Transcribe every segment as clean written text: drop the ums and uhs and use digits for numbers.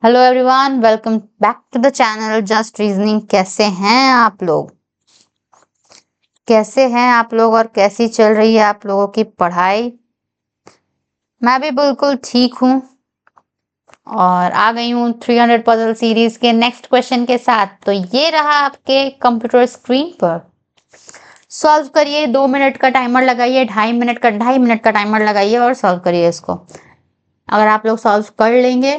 Hello everyone, welcome back to the channel Just Reasoning. कैसे हैं आप लोग? और कैसी चल रही है आप लोगों की पढ़ाई? मैं भी बिल्कुल ठीक हूँ और आ गई हूँ 300 पजल सीरीज के नेक्स्ट क्वेश्चन के साथ। तो ये रहा आपके कंप्यूटर स्क्रीन पर। सॉल्व करिए, 2 मिनट का टाइमर लगाइए, 2.5 मिनट का टाइमर लगाइए और सॉल्व करिए इसको। अगर आप लोग सॉल्व कर लेंगे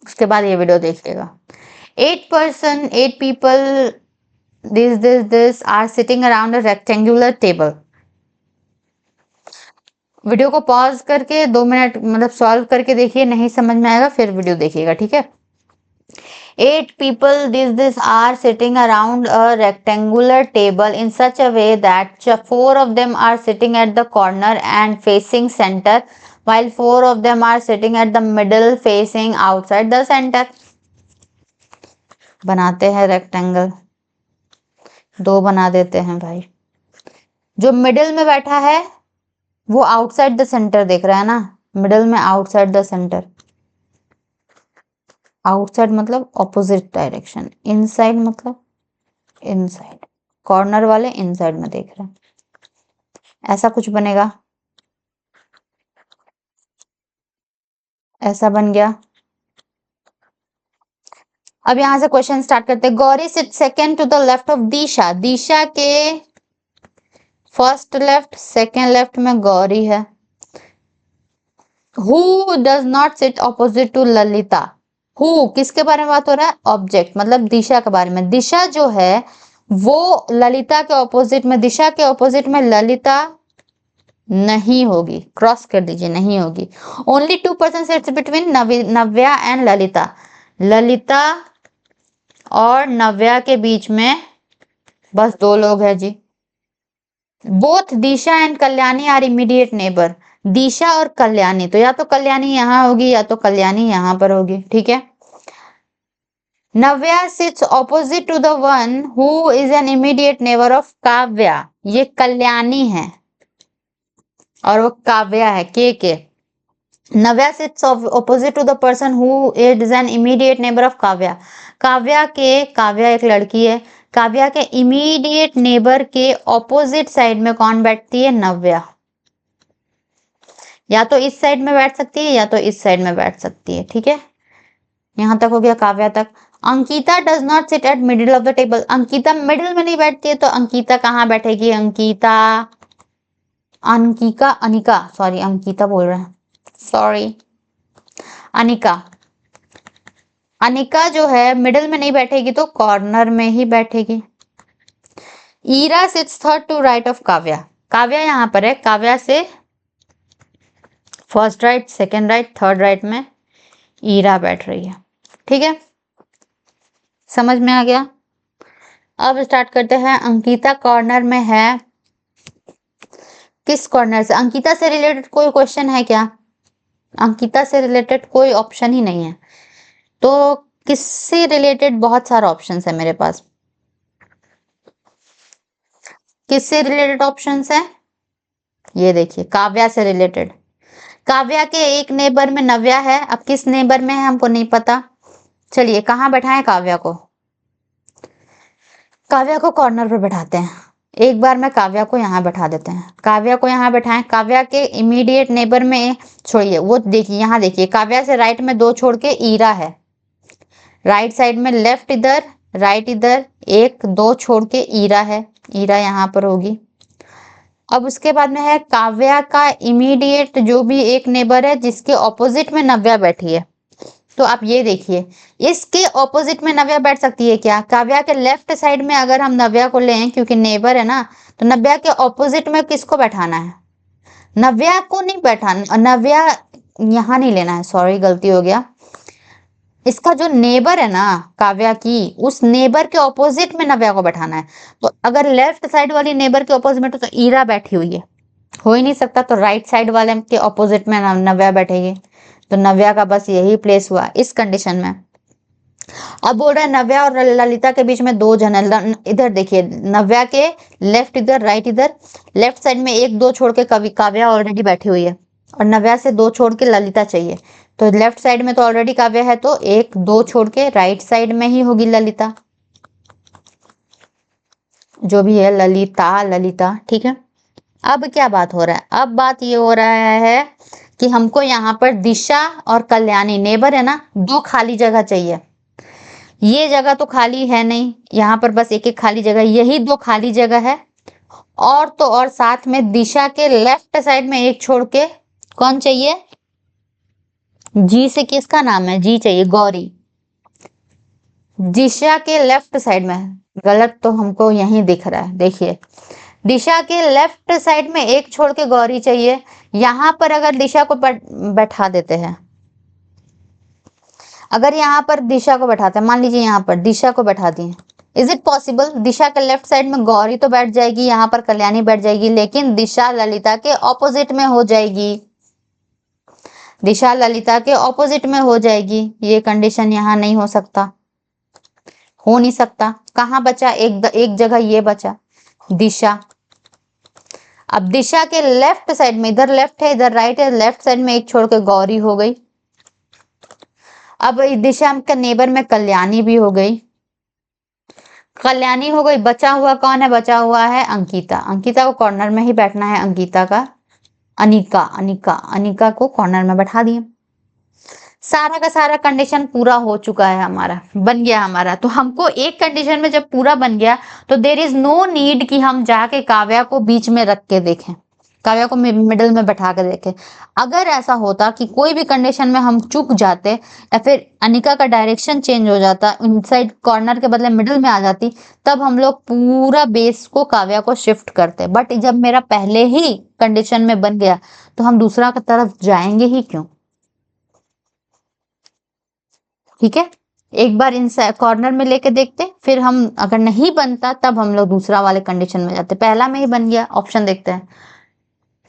उसके बाद ये वीडियो देखिएगा। 8 people this are sitting around a rectangular table। Video को पॉज करके 2 मिनट मतलब सॉल्व करके देखिए, नहीं समझ में आएगा फिर वीडियो देखिएगा, ठीक है। 8 people this are sitting around a rectangular table in such a way that 4 of them are sitting at the corner and facing center, while 4 of them are sitting at the middle facing outside the center। बनाते हैं rectangle, 2 बना देते हैं भाई। जो middle में बैठा है वो आउटसाइड द सेंटर देख रहा है ना, मिडिल में आउटसाइड द सेंटर। आउटसाइड मतलब ऑपोजिट डायरेक्शन, इनसाइड मतलब इनसाइड। कॉर्नर वाले इनसाइड में देख रहे हैं, ऐसा कुछ बनेगा। ऐसा बन गया। अब यहां से क्वेश्चन स्टार्ट करते हैं। Gauri sit second to the left of Disha. Disha के फर्स्ट लेफ्ट, सेकेंड लेफ्ट में गौरी है। Who does not sit opposite to Lalita. Who किसके बारे में बात हो रहा है? ऑब्जेक्ट मतलब दिशा के बारे में। दिशा जो है वो ललिता के ऑपोजिट में, दिशा के ऑपोजिट में ललिता नहीं होगी, क्रॉस कर दीजिए, नहीं होगी। Only 2% sits between Navya and Lalita. Lalita और नव्या के बीच में बस 2 लोग हैं जी। Both Disha and Kalyani are immediate neighbour. Disha और कल्याणी, तो या तो कल्याणी यहाँ होगी या तो कल्याणी यहाँ पर होगी, ठीक है। Navya sits opposite to the one who is an immediate neighbour of Kavya. ये कल्याणी है और वो काव्या है, के। Navya sits opposite to the person who is an immediate neighbour of Kavya. Kavya एक लड़की है, काव्या के इमीडिएट नेबर के ऑपोजिट साइड में कौन बैठती है? नव्या। या तो इस साइड में बैठ सकती है या तो इस साइड में बैठ सकती है, ठीक है। यहां तक हो गया काव्या तक। Ankita does not sit at middle of the table. Ankita middle में नहीं बैठती है, तो अंकिता कहाँ बैठेगी? अंकिता बोल रहे हैं, सॉरी, अनिका। अनिका जो है मिडिल में नहीं बैठेगी तो कॉर्नर में ही बैठेगी। Ira sits third to right of Kavya. Kavya यहाँ पर है, काव्या से first right, second right, third right में ईरा बैठ रही है, ठीक है। समझ में आ गया। अब स्टार्ट करते हैं। अंकिता कॉर्नर में है। किस कॉर्नर से? अंकिता से रिलेटेड कोई क्वेश्चन है क्या? अंकिता से रिलेटेड कोई ऑप्शन ही नहीं है, तो किससे रिलेटेड? बहुत सारा ऑप्शंस है मेरे पास। किससे रिलेटेड ऑप्शंस है? ये देखिए, काव्या से रिलेटेड। काव्या के एक नेबर में नव्या है, अब किस नेबर में है हमको नहीं पता। चलिए कहाँ बैठाएं काव्या को? काव्या को कॉर्नर पर बैठाते हैं। एक बार मैं काव्या को यहाँ बैठा देते हैं। काव्या को यहाँ बैठाएं। काव्या के इमीडिएट नेबर में, छोड़िए वो, देखिए यहाँ देखिए, काव्या से राइट में 2 छोड़ के ईरा है। राइट साइड में लेफ्ट इधर, राइट इधर, 1 2 छोड़ के ईरा है। ईरा यहाँ पर होगी। अब उसके बाद में है काव्या का इमीडिएट जो भी एक नेबर है जिसके ऑपोजिट में नव्या बैठी है। तो आप ये देखिए, इसके ऑपोजिट में नव्या बैठ सकती है क्या? काव्या के लेफ्ट साइड में अगर हम नव्या को लें, क्योंकि नेबर है ना, तो नव्या के ऑपोजिट में किसको बैठाना है? नव्या को नहीं बैठाना, नव्या यहाँ नहीं लेना है, सॉरी गलती हो गया। इसका जो नेबर है ना काव्या की, उस नेबर के ऑपोजिट में नव्या को बैठाना है। तो अगर लेफ्ट साइड वाली नेबर के ऑपोजिट में तो ईरा बैठी हुई है, हो ही नहीं सकता, तो राइट साइड वाले के ऑपोजिट में नव्या बैठेगी। तो नव्या का बस यही प्लेस हुआ इस कंडीशन में। अब बोल रहा है नव्या और ललिता के बीच में 2 जन है। इधर देखिए, नव्या के लेफ्ट इधर, राइट इधर, लेफ्ट साइड में 1 2 छोड़ के काव्या ऑलरेडी बैठी हुई है और नव्या से 2 छोड़ के ललिता चाहिए। तो लेफ्ट साइड में तो ऑलरेडी काव्या है, तो एक दो छोड़ के राइट साइड में ही होगी ललिता, जो भी है ललिता ललिता, ठीक है। अब क्या बात हो रहा है, अब बात ये हो रहा है कि हमको यहाँ पर दिशा और कल्याणी नेबर है ना, दो खाली जगह चाहिए। ये जगह तो खाली है नहीं, यहाँ पर बस एक एक खाली जगह, यही दो खाली जगह है। और तो और साथ में दिशा के लेफ्ट साइड में एक छोड़ के कौन चाहिए, जी से किसका नाम है, जी चाहिए, गौरी। दिशा के लेफ्ट साइड में, गलत तो हमको यही दिख रहा है, देखिए दिशा के लेफ्ट साइड में एक छोड़ के गौरी चाहिए। यहां पर अगर दिशा को बैठा देते हैं, अगर यहाँ पर दिशा को बैठाते हैं, मान लीजिए यहाँ पर दिशा को बैठा दिए, इज इट पॉसिबल, दिशा के लेफ्ट साइड में गौरी तो बैठ जाएगी, यहाँ पर कल्याणी बैठ जाएगी, लेकिन दिशा ललिता के ऑपोजिट में हो जाएगी, दिशा ललिता के ऑपोजिट में हो जाएगी। ये कंडीशन यहाँ नहीं हो सकता, हो नहीं सकता। कहाँ बचा, एक जगह ये बचा, दिशा। अब दिशा के लेफ्ट साइड में, इधर लेफ्ट है इधर राइट है, लेफ्ट साइड में एक छोड़ के गौरी हो गई। अब दिशा के नेबर में कल्याणी भी हो गई, कल्याणी हो गई। बचा हुआ कौन है, बचा हुआ है अंकिता। अंकिता को कॉर्नर में ही बैठना है, अंकिता का, अनिका अनिका अनिका को कॉर्नर में बैठा दिए। सारा का सारा कंडीशन पूरा हो चुका है, हमारा बन गया हमारा। तो हमको एक कंडीशन में जब पूरा बन गया तो देर इज नो नीड कि हम जाके काव्या को बीच में रख के देखें, काव्या को मिडिल में बैठा के देखें। अगर ऐसा होता कि कोई भी कंडीशन में हम चूक जाते या फिर अनिका का डायरेक्शन चेंज हो जाता, इनसाइड कॉर्नर के बदले मिडिल में आ जाती, तब हम लोग पूरा बेस को काव्या को शिफ्ट करते। बट जब मेरा पहले ही कंडीशन में बन गया तो हम दूसरा की तरफ जाएंगे ही क्यों, ठीक है। एक बार इन कॉर्नर में लेके देखते, फिर हम अगर नहीं बनता तब हम लोग दूसरा वाले कंडीशन में जाते। पहला में ही बन गया, ऑप्शन देखते हैं।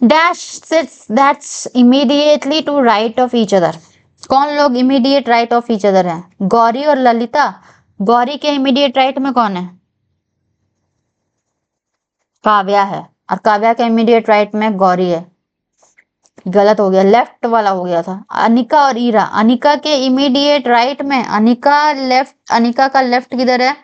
Dash sits that's immediately to right of each other. कौन लोग immediate right of each other हैं, गौरी और ललिता। गौरी के इमीडिएट राइट में कौन है, काव्या है, और काव्या के इमीडिएट राइट में गौरी है। गलत हो गया, लेफ्ट वाला हो गया था, अनिका और ईरा। अनिका के इमीडिएट राइट में, अनिका लेफ्ट, अनिका का लेफ्ट किधर है,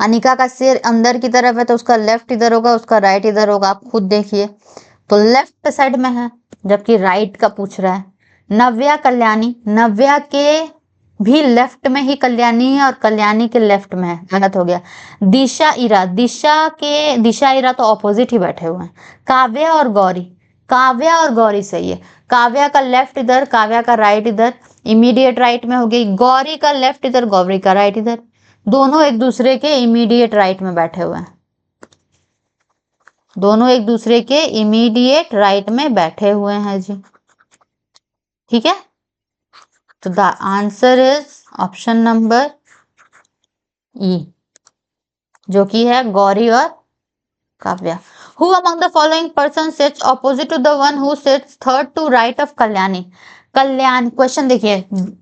अनिका का सिर अंदर की तरफ है तो उसका लेफ्ट इधर होगा, उसका राइट इधर होगा, आप खुद देखिए। तो लेफ्ट साइड में है, जबकि राइट का पूछ रहा है। नव्या कल्याणी, नव्या के भी लेफ्ट में ही कल्याणी है और कल्याणी के लेफ्ट में है, गलत हो गया। दिशा ईरा, दिशा ईरा तो ऑपोजिट ही बैठे हुए हैं। काव्या और गौरी, काव्या और गौरी सही है। काव्या का लेफ्ट इधर, काव्या का राइट इधर, इमीडिएट राइट में हो गई। गौरी का लेफ्ट इधर, गौरी का राइट इधर, दोनों एक दूसरे के इमीडिएट राइट में बैठे हुए हैं, दोनों एक दूसरे के इमीडिएट राइट में बैठे हुए हैं जी, ठीक है। तो the answer is option number ई, जो कि है गौरी और Kavya. Who among the following person sits opposite to the one who sits third to right of Kalyani. Kalyan, question देखिए,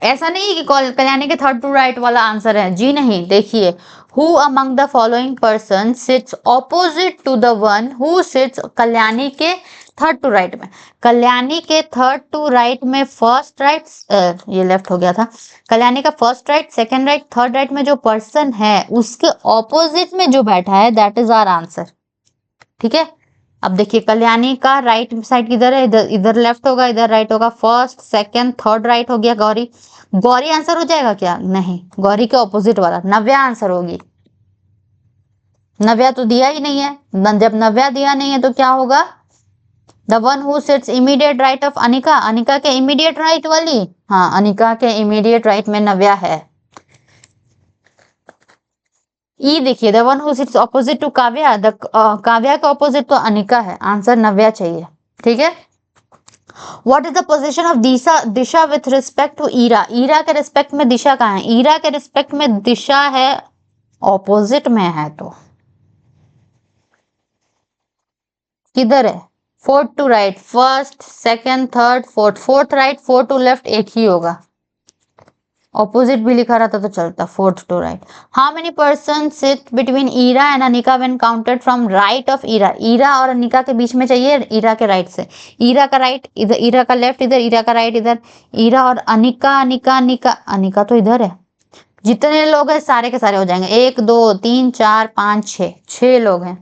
ऐसा नहीं है कि कल्याणी के थर्ड टू राइट वाला आंसर है जी, नहीं। देखिए, who among the following person sits opposite to the one who sits, Kalyani के थर्ड टू राइट में, कल्याणी के थर्ड टू राइट में फर्स्ट राइट, ये लेफ्ट हो गया था, कल्याणी का first right, second right, third right में जो पर्सन है उसके ऑपोजिट में जो बैठा है, दैट इज आवर आंसर, ठीक है। अब देखिए, कल्याणी का राइट साइड किधर है, इधर, इधर लेफ्ट होगा, इधर राइट होगा, फर्स्ट सेकंड थर्ड राइट हो गया। गौरी, गौरी आंसर हो जाएगा क्या, नहीं, गौरी के ऑपोजिट वाला नव्या आंसर होगी। नव्या तो दिया ही नहीं है, जब नव्या दिया नहीं है तो क्या होगा, the one who sits immediate right of Anika, Anika के इमीडिएट राइट वाली, हाँ, अनिका के इमीडिएट राइट में नव्या है। ई देखिए, the one who sits opposite to Kavya, Kavya का ऑपोजिट तो अनिका है, आंसर नव्या चाहिए, ठीक है। What is the position of Disha with respect to Ira, Ira के रिस्पेक्ट में दिशा कहाँ है, ईरा के रिस्पेक्ट में दिशा है ऑपोजिट में है, तो किधर है, fourth to right, first second third fourth, fourth right fourth to left एक ही होगा, ऑपोजिट भी लिखा रहता तो चलता, fourth to right. How many person sit between Ira and Anika when counted from right of Ira. Ira और अनिका के बीच में चाहिए, ईरा के राइट से। ईरा का राइट इधर, ईरा का लेफ्ट इधर, ईरा का राइट इधर। ईरा और अनिका, अनिका अनिका, अनिका तो इधर है। जितने लोग हैं सारे के सारे हो जाएंगे, 1 2 3 4 5 6, 6 लोग हैं।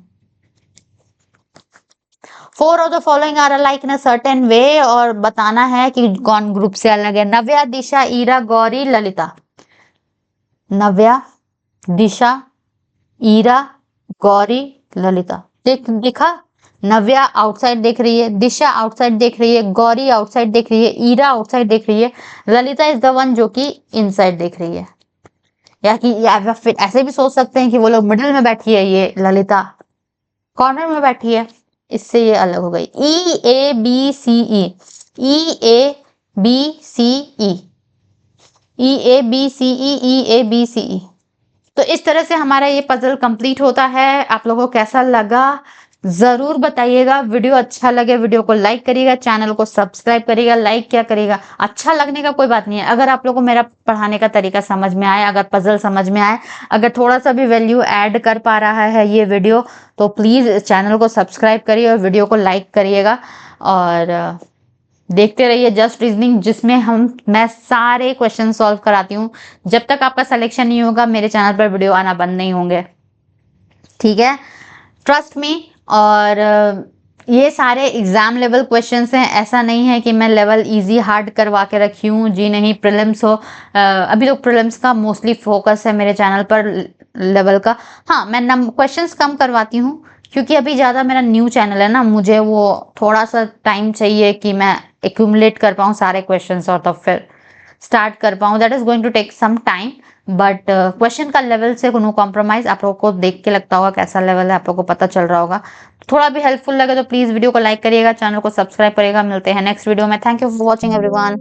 4 of the following are alike in a certain way, और बताना है कि कौन ग्रुप से अलग है। नव्या, दिशा, ईरा, गौरी, ललिता। नव्या, दिशा, ईरा, गौरी, ललिता। देख दिखा, नव्या आउटसाइड देख रही है, दिशा आउटसाइड देख रही है, गौरी आउटसाइड देख रही है, ईरा आउटसाइड देख रही है, ललिता इज द वन जो कि इनसाइड देख रही है। या फिर ऐसे भी सोच सकते हैं कि वो लोग मिडिल में बैठी है, ये ललिता कॉर्नर में बैठी है, इससे ये अलग हो गई। E A B C E, E A B C E, E A B C E, E A B C E. तो इस तरह से हमारा ये पजल कंप्लीट होता है। आप लोगों को कैसा लगा जरूर बताइएगा। वीडियो अच्छा लगे वीडियो को लाइक करिएगा, चैनल को सब्सक्राइब करिएगा। लाइक क्या करिएगा, अच्छा लगने का कोई बात नहीं है। अगर आप लोगों को मेरा पढ़ाने का तरीका समझ में आए, अगर पजल समझ में आए, अगर थोड़ा सा भी वैल्यू ऐड कर पा रहा है ये वीडियो, तो प्लीज चैनल को सब्सक्राइब करिए और वीडियो को लाइक करिएगा। और देखते रहिए जस्ट रीजनिंग, जिसमें मैं सारे क्वेश्चन सॉल्व कराती हूँ। जब तक आपका सिलेक्शन नहीं होगा मेरे चैनल पर वीडियो आना बंद नहीं होंगे, ठीक है, ट्रस्ट मी। और ये सारे एग्जाम लेवल क्वेश्चंस हैं, ऐसा नहीं है कि मैं लेवल इजी हार्ड करवा के रखी हूँ, जी नहीं। प्रीलिम्स हो, अभी तो प्रीलिम्स का मोस्टली फोकस है मेरे चैनल पर लेवल का। हाँ, मैं क्वेश्चंस कम करवाती हूँ क्योंकि अभी ज़्यादा मेरा न्यू चैनल है ना, मुझे वो थोड़ा सा टाइम चाहिए कि मैं एक्यूमुलेट कर पाऊँ सारे क्वेश्चंस और तब फिर स्टार्ट कर पाऊँ। That is going to take some time, but question का लेवल से नो कॉम्प्रोमाइज। आप लोगों को देख के लगता होगा कैसा लेवल है, आप लोगों को पता चल रहा होगा। थोड़ा भी हेल्पफुल लगे तो प्लीज वीडियो को लाइक करिएगा, चैनल को सब्सक्राइब करिएगा। मिलते हैं नेक्स्ट वीडियो में। Thank you for watching everyone.